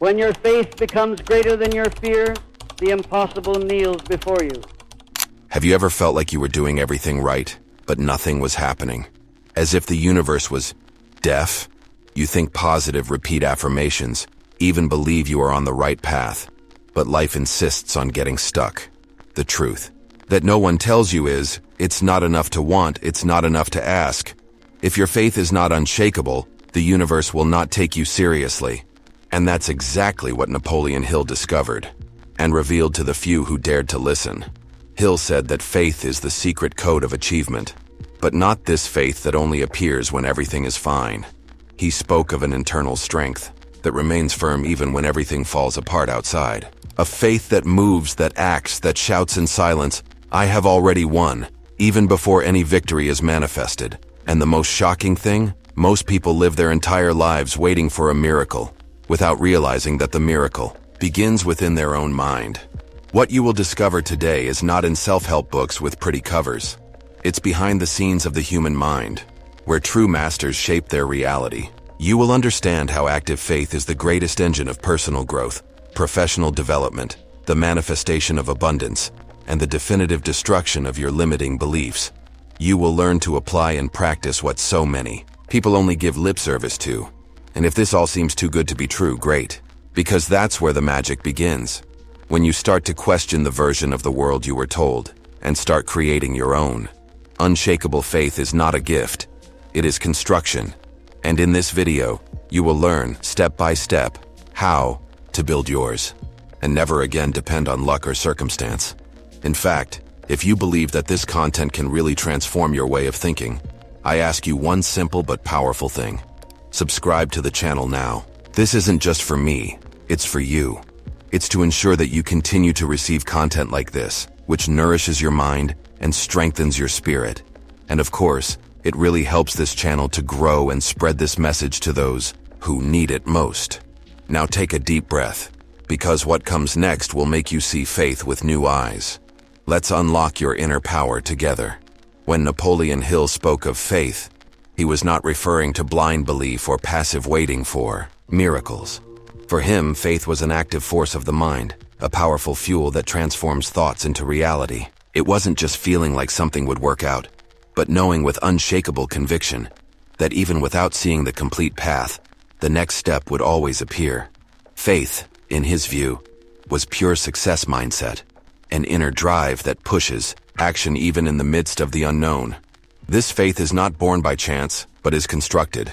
When your faith becomes greater than your fear, the impossible kneels before you. Have you ever felt like you were doing everything right, but nothing was happening? As if the universe was deaf? You think positive, repeat affirmations, even believe you are on the right path, but life insists on getting stuck. The truth that no one tells you is, it's not enough to want, it's not enough to ask. If your faith is not unshakable, the universe will not take you seriously. And that's exactly what Napoleon Hill discovered, and revealed to the few who dared to listen. Hill said that faith is the secret code of achievement, but not this faith that only appears when everything is fine. He spoke of an internal strength that remains firm even when everything falls apart outside. A faith that moves, that acts, that shouts in silence, "I have already won," even before any victory is manifested. And the most shocking thing? Most people live their entire lives waiting for a miracle, without realizing that the miracle begins within their own mind. What you will discover today is not in self-help books with pretty covers. It's behind the scenes of the human mind, where true masters shape their reality. You will understand how active faith is the greatest engine of personal growth, professional development, the manifestation of abundance, and the definitive destruction of your limiting beliefs. You will learn to apply and practice what so many people only give lip service to. And if this all seems too good to be true, great. Because that's where the magic begins. When you start to question the version of the world you were told, and start creating your own. Unshakable faith is not a gift. It is construction. And in this video, you will learn, step by step, how to build yours, and never again depend on luck or circumstance. In fact, if you believe that this content can really transform your way of thinking, I ask you one simple but powerful thing. Subscribe to the channel now. This isn't just for me, it's for you. It's to ensure that you continue to receive content like this, which nourishes your mind and strengthens your spirit. And of course, it really helps this channel to grow and spread this message to those who need it most. Now take a deep breath, because what comes next will make you see faith with new eyes. Let's unlock your inner power together. When Napoleon Hill spoke of faith, he was not referring to blind belief or passive waiting for miracles. For him, faith was an active force of the mind, a powerful fuel that transforms thoughts into reality. It wasn't just feeling like something would work out, but knowing with unshakable conviction that even without seeing the complete path, the next step would always appear. Faith, in his view, was pure success mindset, an inner drive that pushes action even in the midst of the unknown. This faith is not born by chance, but is constructed.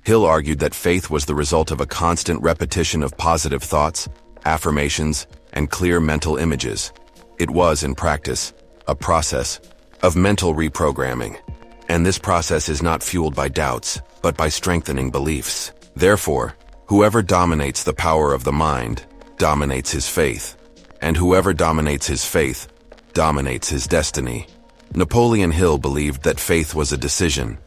Hill argued that faith was the result of a constant repetition of positive thoughts, affirmations, and clear mental images. It was, in practice, a process of mental reprogramming. And this process is not fueled by doubts, but by strengthening beliefs. Therefore, whoever dominates the power of the mind dominates his faith. And whoever dominates his faith dominates his destiny. Napoleon Hill believed that faith was a decision,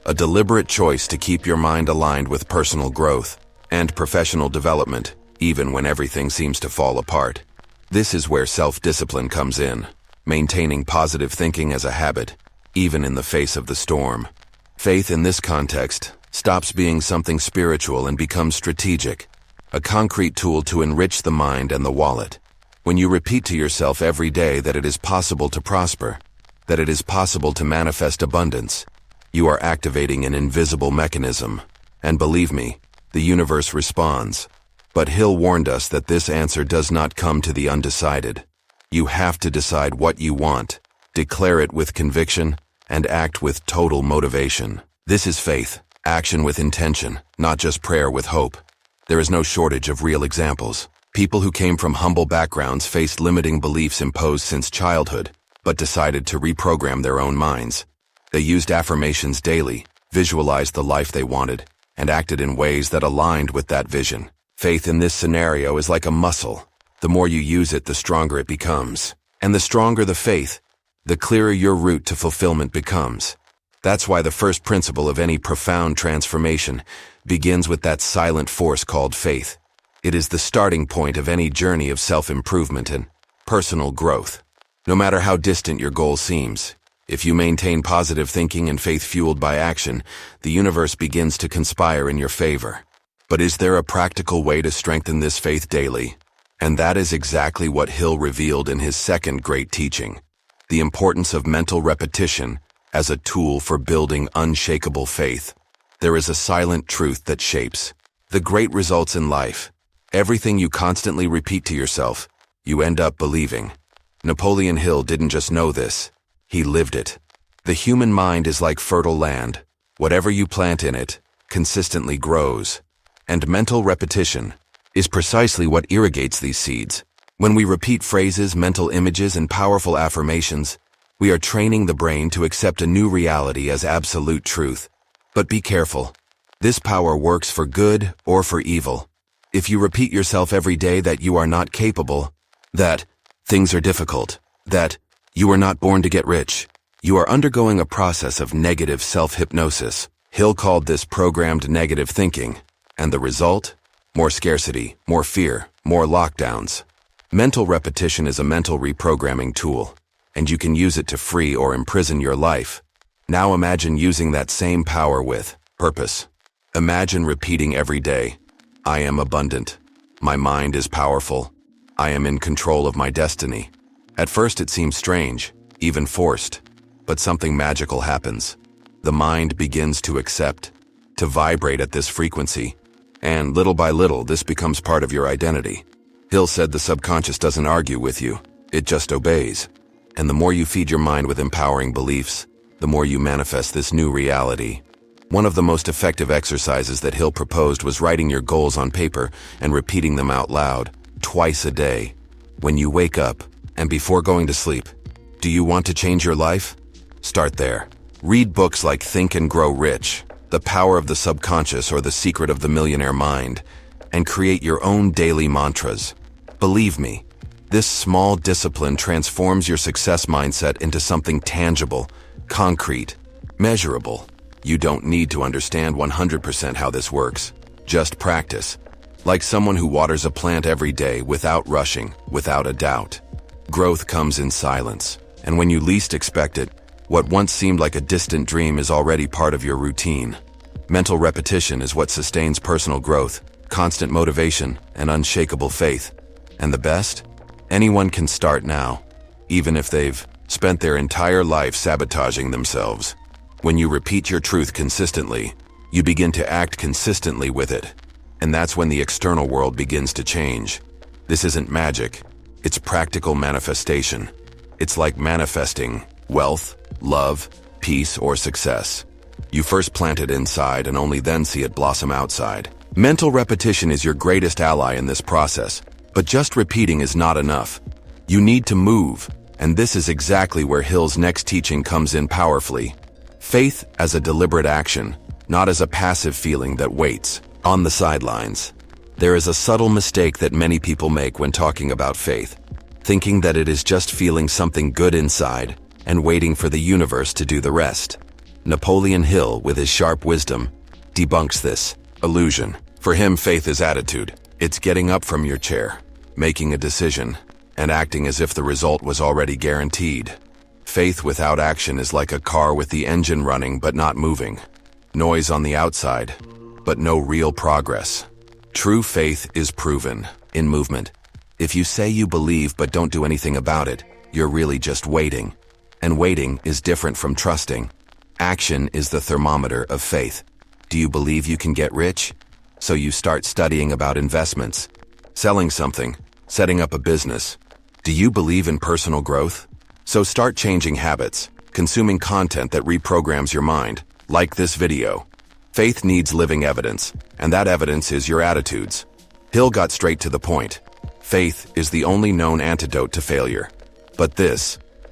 a deliberate choice to keep your mind aligned with personal growth and professional development, even when everything seems to fall apart. This is where self-discipline comes in, maintaining positive thinking as a habit, even in the face of the storm. Faith in this context stops being something spiritual and becomes strategic, a concrete tool to enrich the mind and the wallet. When you repeat to yourself every day that it is possible to prosper, that it is possible to manifest abundance, you are activating an invisible mechanism. And believe me, the universe responds. But Hill warned us that this answer does not come to the undecided. You have to decide what you want, declare it with conviction, and act with total motivation. This is faith, action with intention, not just prayer with hope. There is no shortage of real examples. People who came from humble backgrounds faced limiting beliefs imposed since childhood, but decided to reprogram their own minds. They used affirmations daily, visualized the life they wanted, and acted in ways that aligned with that vision. Faith in this scenario is like a muscle. The more you use it, the stronger it becomes. And the stronger the faith, the clearer your route to fulfillment becomes. That's why the first principle of any profound transformation begins with that silent force called faith. It is the starting point of any journey of self-improvement and personal growth. No matter how distant your goal seems, if you maintain positive thinking and faith fueled by action, the universe begins to conspire in your favor. But is there a practical way to strengthen this faith daily? And that is exactly what Hill revealed in his second great teaching, the importance of mental repetition as a tool for building unshakable faith. There is a silent truth that shapes the great results in life. Everything you constantly repeat to yourself, you end up believing. Napoleon Hill didn't just know this, he lived it. The human mind is like fertile land. Whatever you plant in it consistently grows. And mental repetition is precisely what irrigates these seeds. When we repeat phrases, mental images, and powerful affirmations, we are training the brain to accept a new reality as absolute truth. But be careful. This power works for good or for evil. If you repeat yourself every day that you are not capable, that things are difficult, that you are not born to get rich, you are undergoing a process of negative self-hypnosis. Hill called this programmed negative thinking. And the result? More scarcity, more fear, more lockdowns. Mental repetition is a mental reprogramming tool, and you can use it to free or imprison your life. Now imagine using that same power with purpose. Imagine repeating every day, I am abundant. My mind is powerful. I am in control of my destiny. At first it seems strange, even forced, but something magical happens. The mind begins to accept, to vibrate at this frequency, and little by little this becomes part of your identity. Hill said the subconscious doesn't argue with you, it just obeys. And the more you feed your mind with empowering beliefs, the more you manifest this new reality. One of the most effective exercises that Hill proposed was writing your goals on paper and repeating them out loud, twice a day. When you wake up, and before going to sleep. Do you want to change your life? Start there. Read books like Think and Grow Rich, The Power of the Subconscious or The Secret of the Millionaire Mind, and create your own daily mantras. Believe me, this small discipline transforms your success mindset into something tangible, concrete, measurable. You don't need to understand 100% how this works. Just practice. Like someone who waters a plant every day without rushing, without a doubt. Growth comes in silence, and when you least expect it, what once seemed like a distant dream is already part of your routine. Mental repetition is what sustains personal growth, constant motivation, and unshakable faith. And the best? Anyone can start now, even if they've spent their entire life sabotaging themselves. When you repeat your truth consistently, you begin to act consistently with it. And that's when the external world begins to change. This isn't magic. It's practical manifestation. It's like manifesting wealth, love, peace, or success. You first plant it inside and only then see it blossom outside. Mental repetition is your greatest ally in this process, but just repeating is not enough. You need to move, and this is exactly where Hill's next teaching comes in powerfully. Faith as a deliberate action, not as a passive feeling that waits on the sidelines. There is a subtle mistake that many people make when talking about faith, thinking that it is just feeling something good inside and waiting for the universe to do the rest. Napoleon Hill, with his sharp wisdom, debunks this illusion. For him, faith is attitude. It's getting up from your chair, making a decision, and acting as if the result was already guaranteed. Faith without action is like a car with the engine running but not moving. Noise on the outside, but no real progress. True faith is proven in movement. If you say you believe but don't do anything about it, you're really just waiting. And waiting is different from trusting. Action is the thermometer of faith. Do you believe you can get rich? So you start studying about investments, selling something, setting up a business. Do you believe in personal growth? So start changing habits, consuming content that reprograms your mind, like this video. Faith needs living evidence, and that evidence is your attitudes. Hill got straight to the point. Faith is the only known antidote to failure. But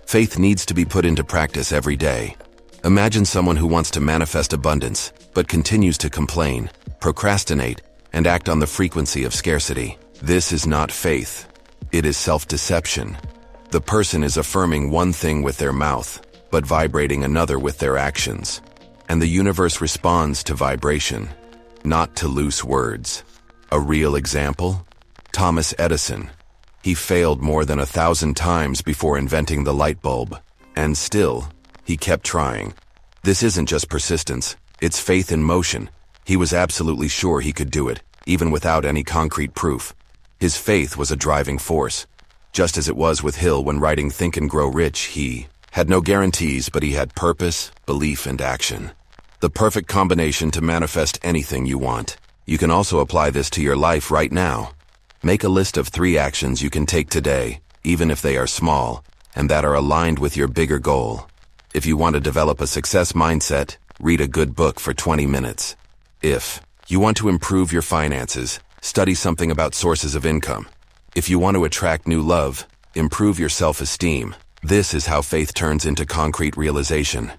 faith needs to be put into practice every day. Imagine someone who wants to manifest abundance, but continues to complain, procrastinate, and act on the frequency of scarcity. This is not faith. It is self-deception. The person is affirming one thing with their mouth, but vibrating another with their actions. And the universe responds to vibration, not to loose words. A real example? Thomas Edison. He failed more than 1,000 times before inventing the light bulb. And still, he kept trying. This isn't just persistence, it's faith in motion. He was absolutely sure he could do it, even without any concrete proof. His faith was a driving force. Just as it was with Hill when writing Think and Grow Rich, he had no guarantees, but he had purpose, belief, and action. The perfect combination to manifest anything you want. You can also apply this to your life right now. Make a list of 3 actions you can take today, even if they are small, and that are aligned with your bigger goal. If you want to develop a success mindset, read a good book for 20 minutes. If you want to improve your finances, study something about sources of income. If you want to attract new love, improve your self-esteem. This is how faith turns into concrete realization.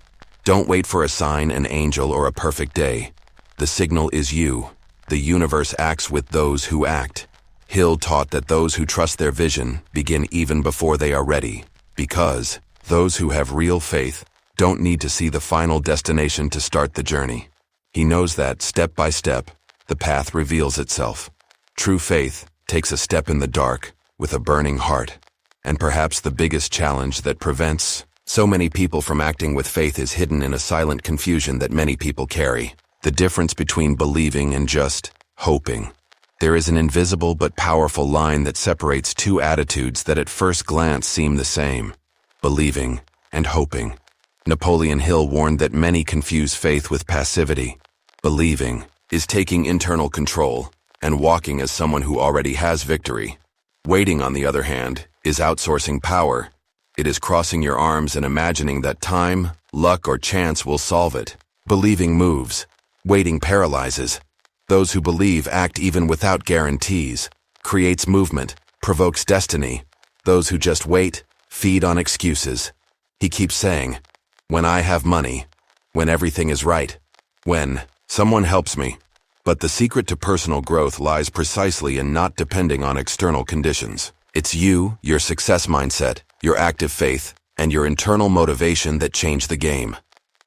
Don't wait for a sign, an angel, or a perfect day. The signal is you. The universe acts with those who act. Hill taught that those who trust their vision begin even before they are ready, because those who have real faith don't need to see the final destination to start the journey. He knows that, step by step, the path reveals itself. True faith takes a step in the dark with a burning heart. And perhaps the biggest challenge that prevents so many people from acting with faith is hidden in a silent confusion that many people carry. The difference between believing and just hoping. There is an invisible but powerful line that separates 2 attitudes that at first glance seem the same: believing and hoping. Napoleon Hill warned that many confuse faith with passivity. Believing is taking internal control and walking as someone who already has victory. Waiting, on the other hand, is outsourcing power. It is crossing your arms and imagining that time, luck, or chance will solve it. Believing moves. Waiting paralyzes. Those who believe act even without guarantees, creates movement, provokes destiny. Those who just wait feed on excuses. He keeps saying, when I have money, when everything is right, when someone helps me. But the secret to personal growth lies precisely in not depending on external conditions. It's you, your success mindset, your active faith, and your internal motivation that change the game.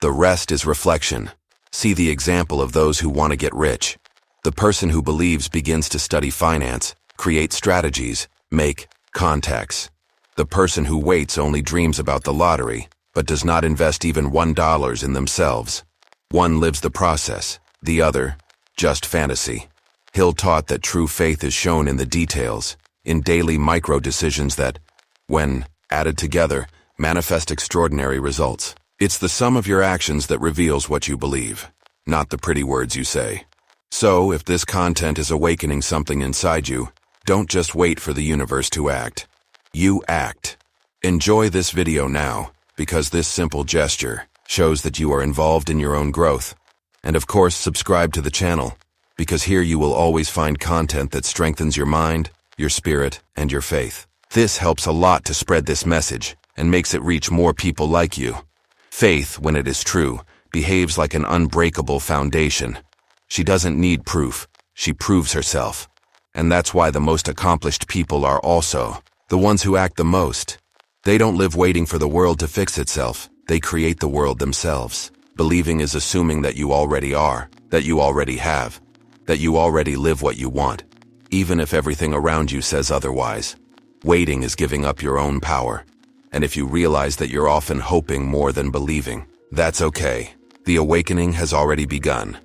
The rest is reflection. See the example of those who want to get rich. The person who believes begins to study finance, create strategies, make contacts. The person who waits only dreams about the lottery, but does not invest even $1 in themselves. One lives the process, the other, just fantasy. Hill taught that true faith is shown in the details, in daily micro-decisions that, when added together, manifest extraordinary results. It's the sum of your actions that reveals what you believe, not the pretty words you say. So, if this content is awakening something inside you, don't just wait for the universe to act. You act. Enjoy this video now, because this simple gesture shows that you are involved in your own growth. And of course, subscribe to the channel, because here you will always find content that strengthens your mind, your spirit, and your faith. This helps a lot to spread this message and makes it reach more people like you. Faith, when it is true, behaves like an unbreakable foundation. She doesn't need proof. She proves herself. And that's why the most accomplished people are also the ones who act the most. They don't live waiting for the world to fix itself. They create the world themselves. Believing is assuming that you already are, that you already have, that you already live what you want, even if everything around you says otherwise. Waiting is giving up your own power. And if you realize that you're often hoping more than believing, that's okay. The awakening has already begun.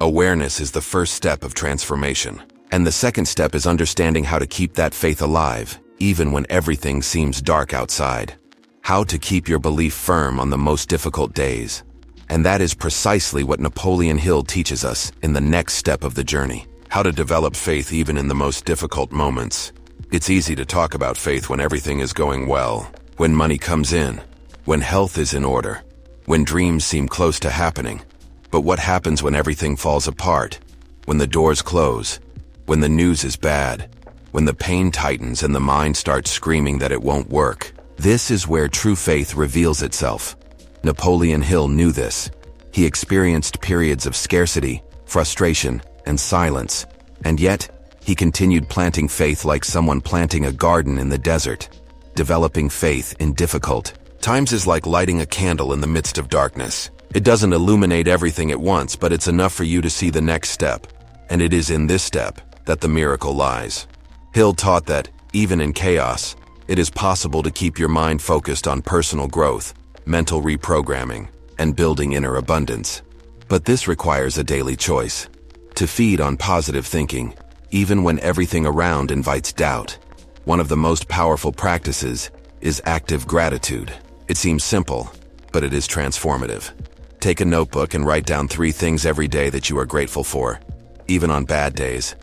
Awareness is the first step of transformation. And the second step is understanding how to keep that faith alive, even when everything seems dark outside. How to keep your belief firm on the most difficult days. And that is precisely what Napoleon Hill teaches us in the next step of the journey. How to develop faith even in the most difficult moments. It's easy to talk about faith when everything is going well, when money comes in, when health is in order, when dreams seem close to happening. But what happens when everything falls apart? When the doors close? When the news is bad? When the pain tightens and the mind starts screaming that it won't work? This is where true faith reveals itself. Napoleon Hill knew this. He experienced periods of scarcity, frustration, and silence, and yet, he continued planting faith like someone planting a garden in the desert. Developing faith in difficult times is like lighting a candle in the midst of darkness. It doesn't illuminate everything at once, but it's enough for you to see the next step. And it is in this step that the miracle lies. Hill taught that, even in chaos, it is possible to keep your mind focused on personal growth, mental reprogramming, and building inner abundance. But this requires a daily choice. To feed on positive thinking, even when everything around invites doubt. One of the most powerful practices is active gratitude. It seems simple, but it is transformative. Take a notebook and write down 3 things every day that you are grateful for, even on bad days.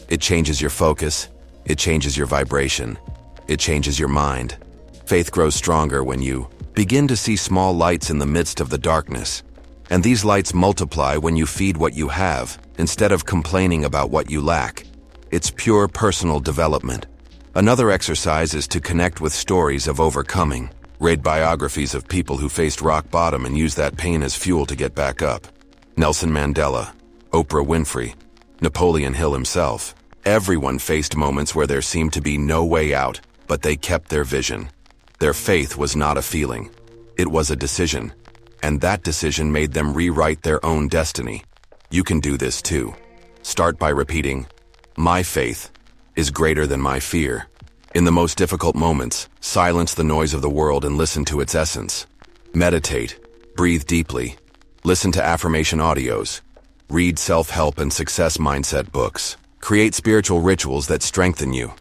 It changes your focus, it changes your vibration, it changes your mind. Faith grows stronger when you begin to see small lights in the midst of the darkness. And these lights multiply when you feed what you have, instead of complaining about what you lack. It's pure personal development. Another exercise is to connect with stories of overcoming. Read biographies of people who faced rock bottom and used that pain as fuel to get back up. Nelson Mandela, Oprah Winfrey, Napoleon Hill himself. Everyone faced moments where there seemed to be no way out, but they kept their vision. Their faith was not a feeling. It was a decision. And that decision made them rewrite their own destiny. You can do this too. Start by repeating, "My faith is greater than my fear." In the most difficult moments, silence the noise of the world and listen to its essence. Meditate, breathe deeply, listen to affirmation audios, read self-help and success mindset books. Create spiritual rituals that strengthen you.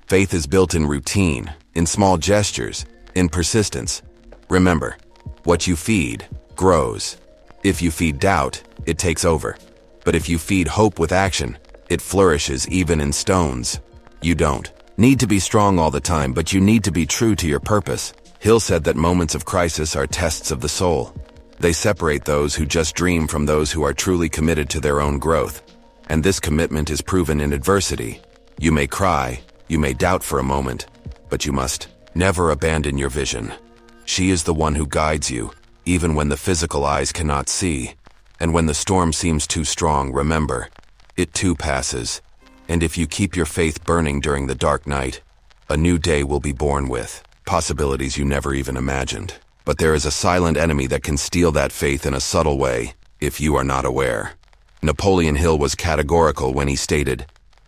Faith is built in routine, in small gestures, in persistence. Remember, what you feed grows. If you feed doubt, it takes over. But if you feed hope with action, it flourishes even in stones. You don't need to be strong all the time, but you need to be true to your purpose. Hill said that moments of crisis are tests of the soul. They separate those who just dream from those who are truly committed to their own growth. And this commitment is proven in adversity. You may cry, you may doubt for a moment, but you must never abandon your vision. She is the one who guides you, even when the physical eyes cannot see. And when the storm seems too strong, remember, it too passes. And if you keep your faith burning during the dark night, a new day will be born with possibilities you never even imagined. But there is a silent enemy that can steal that faith in a subtle way, if you are not aware. Napoleon Hill was categorical when he stated,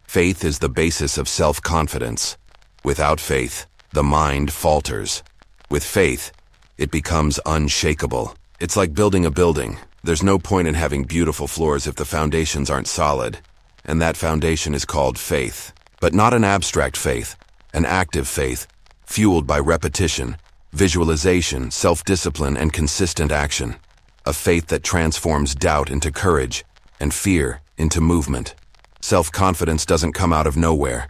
"Faith is the basis of self-confidence. Without faith, the mind falters. With faith, it becomes unshakable." It's like building a building. There's no point in having beautiful floors if the foundations aren't solid. And that foundation is called faith. But not an abstract faith, an active faith, fueled by repetition, visualization, self-discipline, and consistent action. A faith that transforms doubt into courage and fear into movement. Self-confidence doesn't come out of nowhere.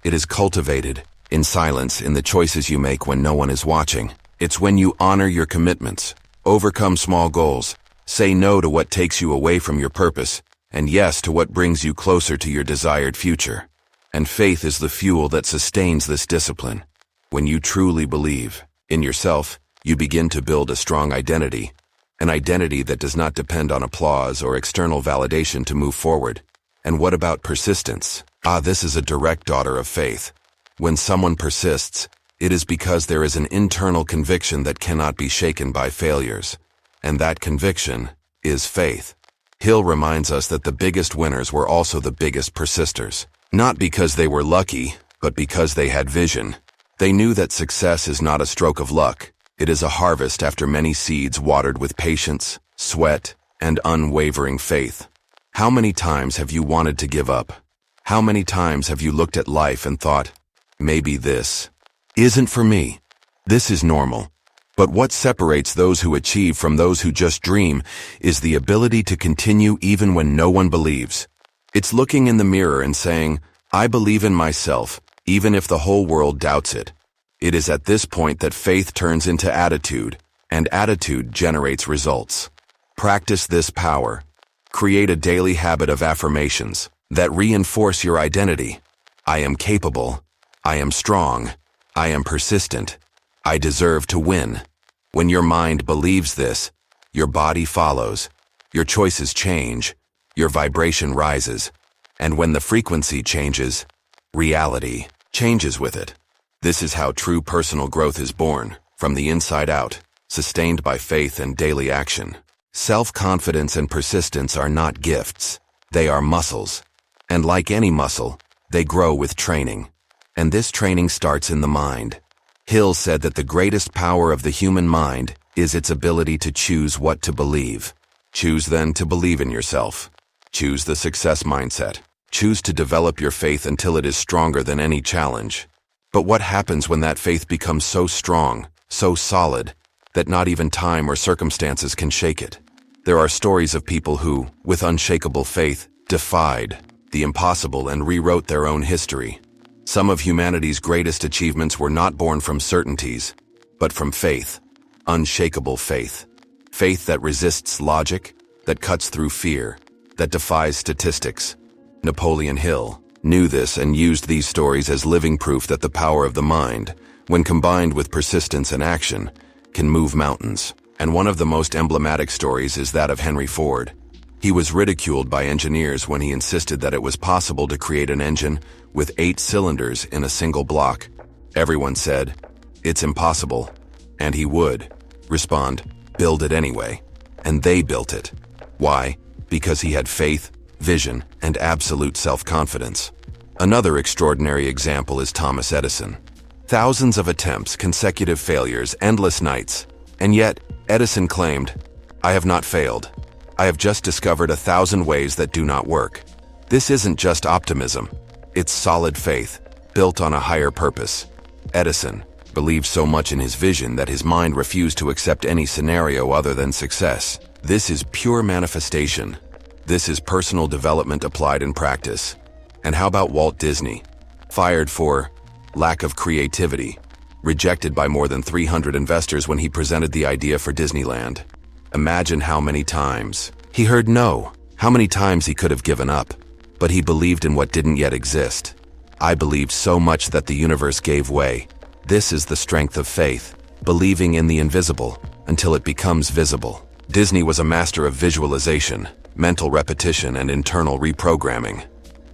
It is cultivated in silence, in the choices you make when no one is watching. It's when you honor your commitments, overcome small goals, say no to what takes you away from your purpose, and yes to what brings you closer to your desired future. And faith is the fuel that sustains this discipline. When you truly believe in yourself, you begin to build a strong identity, an identity that does not depend on applause or external validation to move forward. And what about persistence? This is a direct daughter of faith. When someone persists, it is because there is an internal conviction that cannot be shaken by failures. And that conviction is faith. Hill reminds us that the biggest winners were also the biggest persisters. Not because they were lucky, but because they had vision. They knew that success is not a stroke of luck. It is a harvest after many seeds watered with patience, sweat, and unwavering faith. How many times have you wanted to give up? How many times have you looked at life and thought, maybe this isn't for me? This is normal. But what separates those who achieve from those who just dream is the ability to continue even when no one believes. It's looking in the mirror and saying, "I believe in myself, even if the whole world doubts it." It is at this point that faith turns into attitude, and attitude generates results. Practice this power. Create a daily habit of affirmations that reinforce your identity. I am capable. I am strong. I am persistent. I deserve to win. When your mind believes this, your body follows, your choices change, your vibration rises, and when the frequency changes, reality changes with it. This is how true personal growth is born, from the inside out, sustained by faith and daily action. Self-confidence and persistence are not gifts, they are muscles. And like any muscle, they grow with training. And this training starts in the mind. Hill said that the greatest power of the human mind is its ability to choose what to believe. Choose then to believe in yourself. Choose the success mindset. Choose to develop your faith until it is stronger than any challenge. But what happens when that faith becomes so strong, so solid, that not even time or circumstances can shake it? There are stories of people who, with unshakable faith, defied the impossible and rewrote their own history. Some of humanity's greatest achievements were not born from certainties, but from faith. Unshakable faith. Faith that resists logic, that cuts through fear, that defies statistics. Napoleon Hill knew this and used these stories as living proof that the power of the mind, when combined with persistence and action, can move mountains. And one of the most emblematic stories is that of Henry Ford. He was ridiculed by engineers when he insisted that it was possible to create an engine with 8 cylinders in a single block. Everyone said, "It's impossible." And he would respond, "Build it anyway." And they built it. Why? Because he had faith, vision, and absolute self-confidence. Another extraordinary example is Thomas Edison. Thousands of attempts, consecutive failures, endless nights. And yet, Edison claimed, "I have not failed. I have just discovered 1,000 ways that do not work." This isn't just optimism. It's solid faith, built on a higher purpose. Edison believed so much in his vision that his mind refused to accept any scenario other than success. This is pure manifestation. This is personal development applied in practice. And how about Walt Disney? Fired for lack of creativity, rejected by more than 300 investors when he presented the idea for Disneyland. Imagine how many times he heard no, how many times he could have given up, but he believed in what didn't yet exist. I believed so much that the universe gave way. This is the strength of faith, believing in the invisible until it becomes visible. Disney was a master of visualization, mental repetition, and internal reprogramming.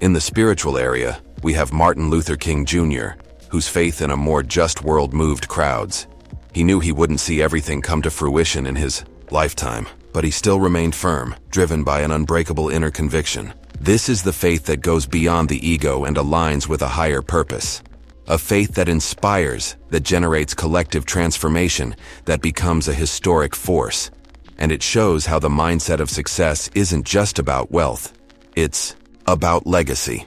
In the spiritual area, we have Martin Luther King Jr., whose faith in a more just world moved crowds. He knew he wouldn't see everything come to fruition in his lifetime, but he still remained firm, driven by an unbreakable inner conviction. This is the faith that goes beyond the ego and aligns with a higher purpose. A faith that inspires, that generates collective transformation, that becomes a historic force. And it shows how the mindset of success isn't just about wealth. It's about legacy.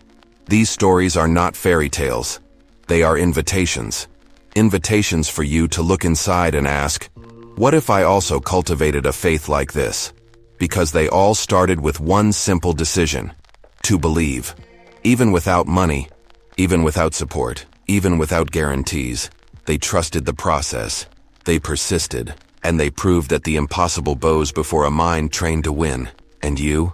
These stories are not fairy tales. They are invitations. Invitations for you to look inside and ask, what if I also cultivated a faith like this? Because they all started with one simple decision: to believe. Even without money, even without support, even without guarantees, they trusted the process. They persisted, and they proved that the impossible bows before a mind trained to win. And you?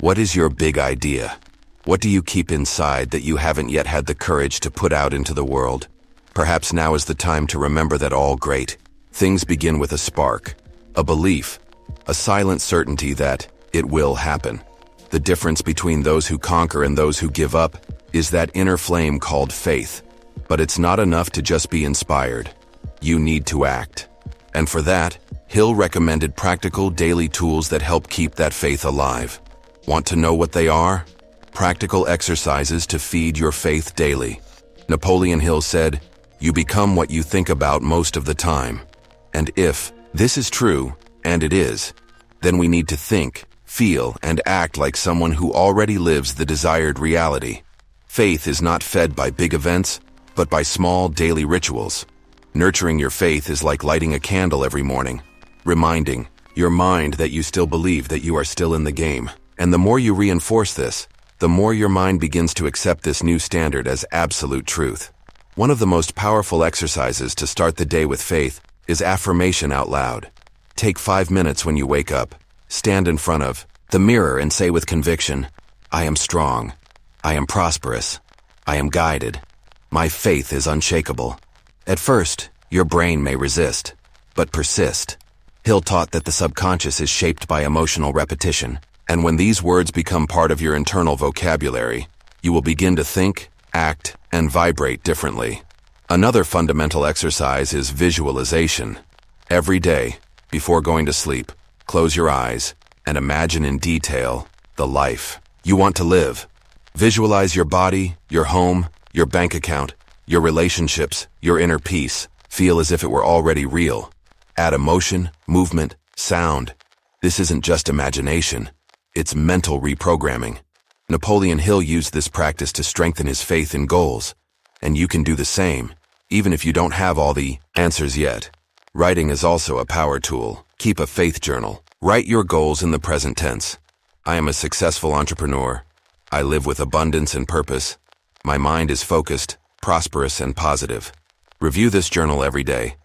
What is your big idea? What do you keep inside that you haven't yet had the courage to put out into the world? Perhaps now is the time to remember that all great things begin with a spark, a belief, a silent certainty that it will happen. The difference between those who conquer and those who give up is that inner flame called faith. But it's not enough to just be inspired. You need to act. And for that, Hill recommended practical daily tools that help keep that faith alive. Want to know what they are? Practical exercises to feed your faith daily. Napoleon Hill said, "You become what you think about most of the time." And if this is true, and it is, then we need to think, feel, and act like someone who already lives the desired reality. Faith is not fed by big events, but by small daily rituals. Nurturing your faith is like lighting a candle every morning, reminding your mind that you still believe that you are still in the game. And the more you reinforce this, the more your mind begins to accept this new standard as absolute truth. One of the most powerful exercises to start the day with faith is affirmation out loud. Take 5 minutes when you wake up. Stand in front of the mirror and say with conviction, "I am strong. I am prosperous. I am guided. My faith is unshakable." At first, your brain may resist, but persist. Hill taught that the subconscious is shaped by emotional repetition, and when these words become part of your internal vocabulary, you will begin to think, act, and vibrate differently. Another fundamental exercise is visualization. Every day, before going to sleep, close your eyes and imagine in detail the life you want to live. Visualize your body, your home, your bank account, your relationships, your inner peace. Feel as if it were already real. Add emotion, movement, sound. This isn't just imagination. It's mental reprogramming. Napoleon Hill used this practice to strengthen his faith in goals, and you can do the same, even if you don't have all the answers yet. Writing is also a power tool. Keep a faith journal. Write your goals in the present tense. I am a successful entrepreneur. I live with abundance and purpose. My mind is focused, prosperous, and positive. Review this journal every day.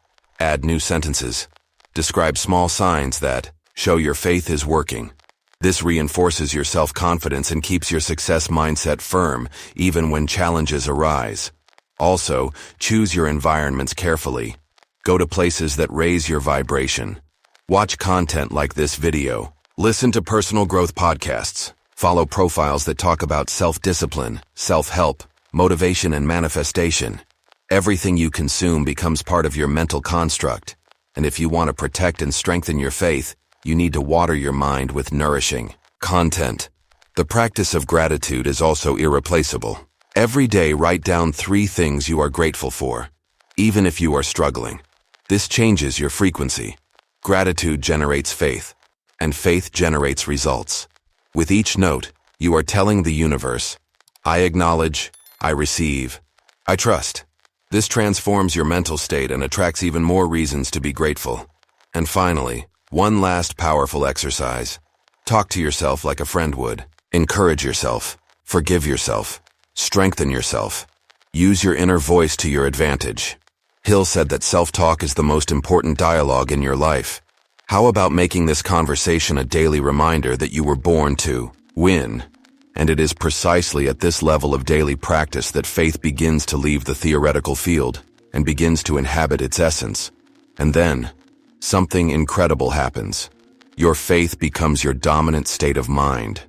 Add new sentences. Describe small signs that show your faith is working. This reinforces your self-confidence and keeps your success mindset firm, even when challenges arise. Also, choose your environments carefully. Go to places that raise your vibration. Watch content like this video. Listen to personal growth podcasts. Follow profiles that talk about self-discipline, self-help, motivation, and manifestation. Everything you consume becomes part of your mental construct. And if you want to protect and strengthen your faith, you need to water your mind with nourishing content. The practice of gratitude is also irreplaceable. Every day, write down 3 things you are grateful for, even if you are struggling. This changes your frequency. Gratitude generates faith, and faith generates results. With each note, you are telling the universe, I acknowledge, I receive, I trust. This transforms your mental state and attracts even more reasons to be grateful. And finally, one last powerful exercise. Talk to yourself like a friend would. Encourage yourself. Forgive yourself. Strengthen yourself. Use your inner voice to your advantage. Hill said that self-talk is the most important dialogue in your life. How about making this conversation a daily reminder that you were born to win? And it is precisely at this level of daily practice that faith begins to leave the theoretical field and begins to inhabit its essence. And then, something incredible happens. Your faith becomes your dominant state of mind.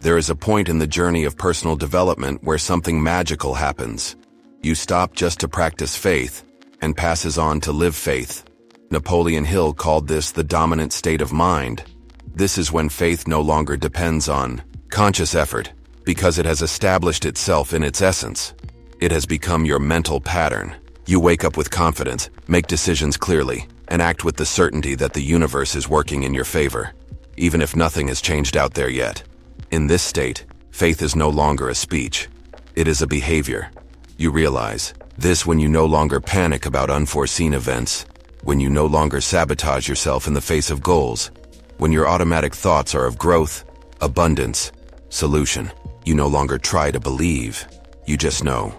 There is a point in the journey of personal development where something magical happens. You stop just to practice faith and passes on to live faith. Napoleon Hill called this the dominant state of mind. This is when faith no longer depends on conscious effort, because it has established itself in its essence. It has become your mental pattern. You wake up with confidence, make decisions clearly, and act with the certainty that the universe is working in your favor, even if nothing has changed out there yet. In this state, faith is no longer a speech. It is a behavior. You realize this when you no longer panic about unforeseen events, when you no longer sabotage yourself in the face of goals, when your automatic thoughts are of growth, abundance, solution. You no longer try to believe. You just know.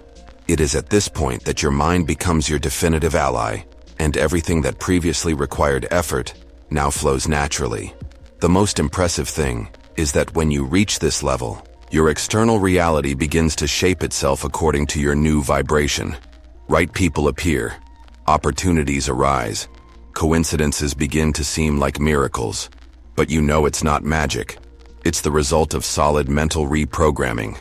It is at this point that your mind becomes your definitive ally, and everything that previously required effort now flows naturally. The most impressive thing is that when you reach this level, your external reality begins to shape itself according to your new vibration. Right people appear. Opportunities arise. Coincidences begin to seem like miracles. But you know it's not magic. It's the result of solid mental reprogramming.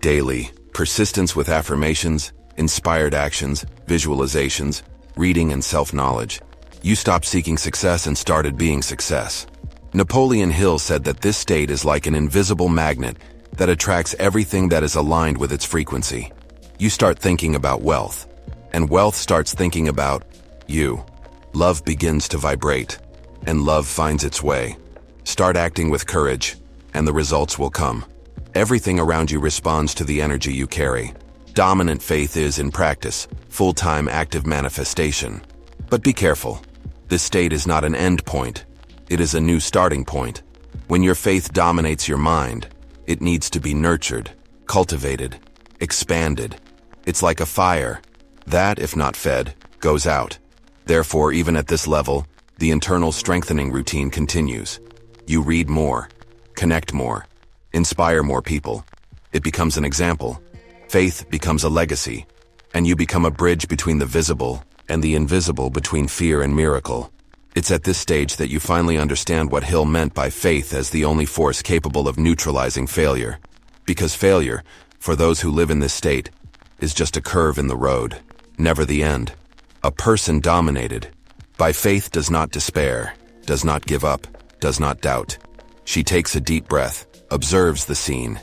Daily, persistence with affirmations, inspired actions, visualizations, reading, and self-knowledge. You stopped seeking success and started being success. Napoleon Hill said that this state is like an invisible magnet that attracts everything that is aligned with its frequency. You start thinking about wealth, and wealth starts thinking about you. Love begins to vibrate, and love finds its way. Start acting with courage, and the results will come. Everything around you responds to the energy you carry. Dominant faith is, in practice, full-time active manifestation. But be careful. This state is not an end point. It is a new starting point. When your faith dominates your mind, it needs to be nurtured, cultivated, expanded. It's like a fire that, if not fed, goes out. Therefore, even at this level, the internal strengthening routine continues. You read more, connect more, inspire more people. It becomes an example. Faith becomes a legacy, and you become a bridge between the visible and the invisible, between fear and miracle. It's at this stage that you finally understand what Hill meant by faith as the only force capable of neutralizing failure. Because failure, for those who live in this state, is just a curve in the road, never the end. A person dominated by faith does not despair, does not give up, does not doubt. She takes a deep breath, observes the scene,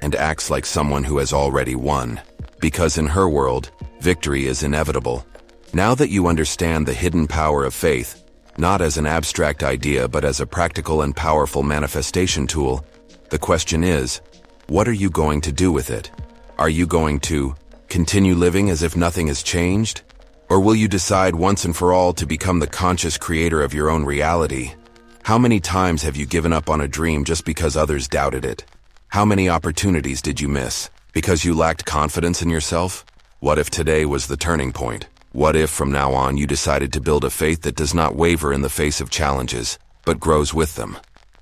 and acts like someone who has already won. Because in her world, victory is inevitable. Now that you understand the hidden power of faith, not as an abstract idea but as a practical and powerful manifestation tool, the question is, What are you going to do with it? Are you going to continue living as if nothing has changed? Or will you decide once and for all to become the conscious creator of your own reality? How many times have you given up on a dream just because others doubted it? How many opportunities did you miss because you lacked confidence in yourself? What if today was the turning point? What if from now on you decided to build a faith that does not waver in the face of challenges, but grows with them?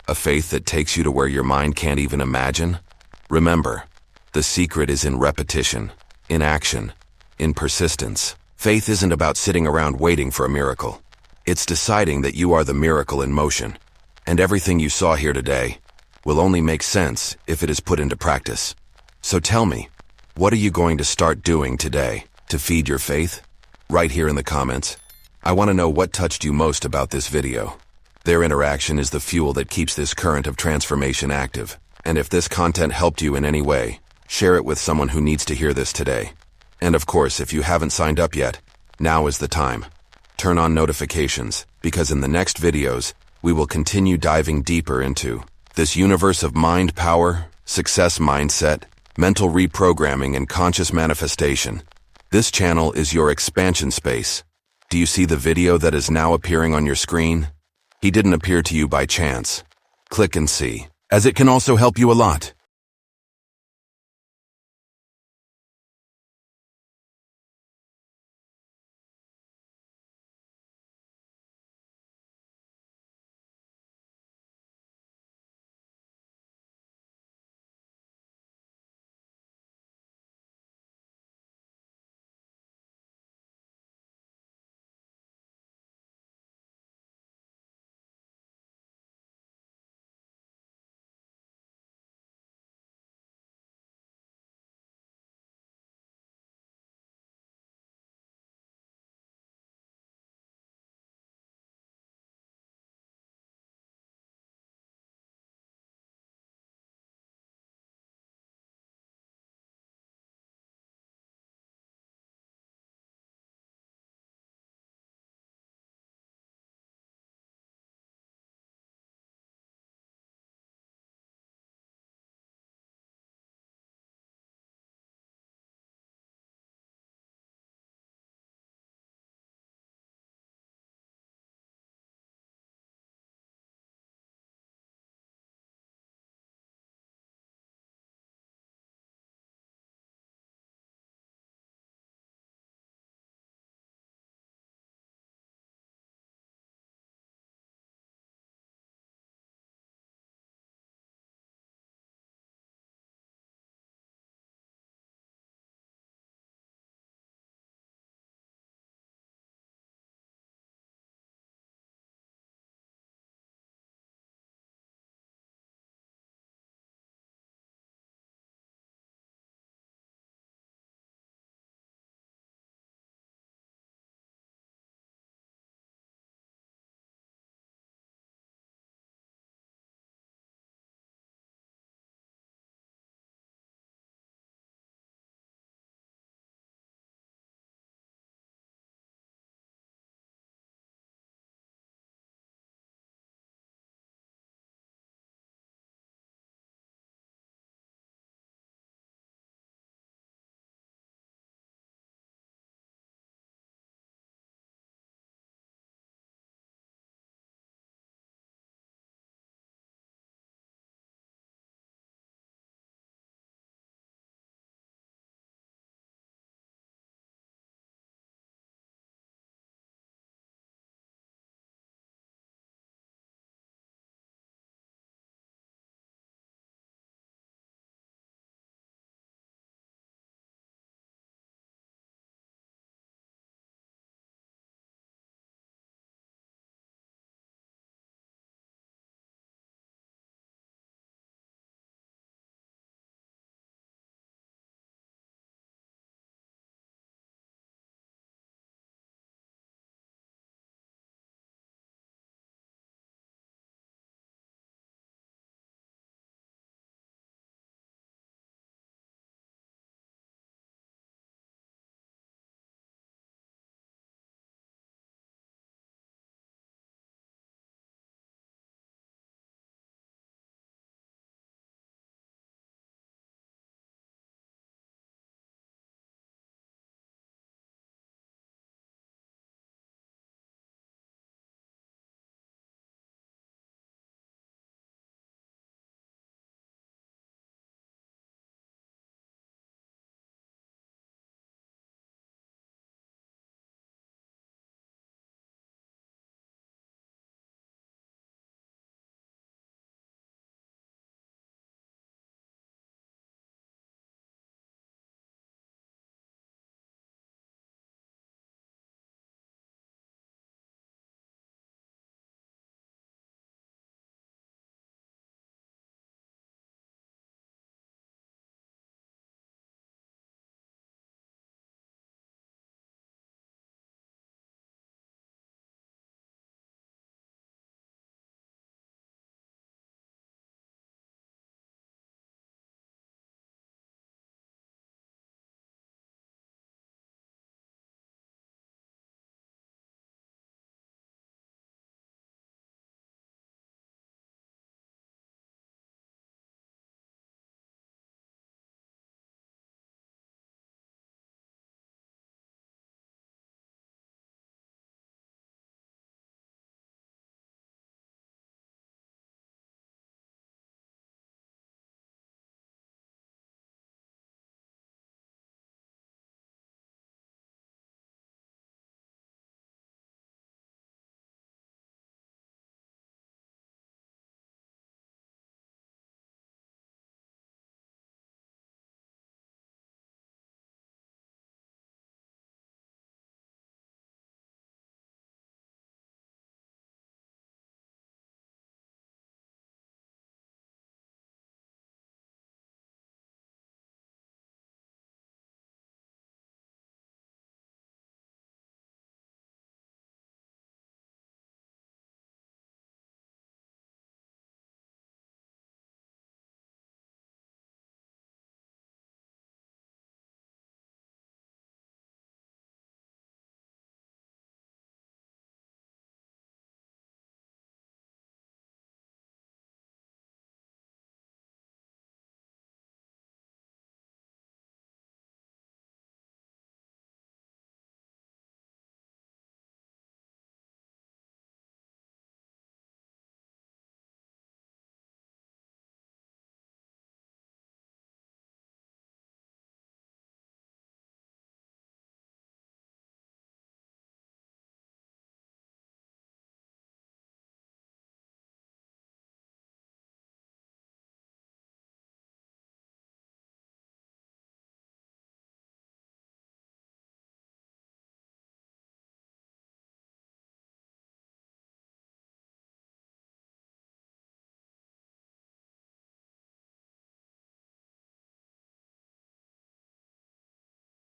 A faith that takes you to where your mind can't even imagine? Remember, the secret is in repetition, in action, in persistence. Faith isn't about sitting around waiting for a miracle. It's deciding that you are the miracle in motion. And everything you saw here today will only make sense if it is put into practice. So tell me, what are you going to start doing today to feed your faith? Right here in the comments. I want to know what touched you most about this video. Their interaction is the fuel that keeps this current of transformation active. And if this content helped you in any way, share it with someone who needs to hear this today. And of course, if you haven't signed up yet, now is the time. Turn on notifications, because in the next videos, we will continue diving deeper into this universe of mind power, success mindset, mental reprogramming, and conscious manifestation. This channel is your expansion space. Do you see the video that is now appearing on your screen? He didn't appear to you by chance. Click and see, as it can also help you a lot.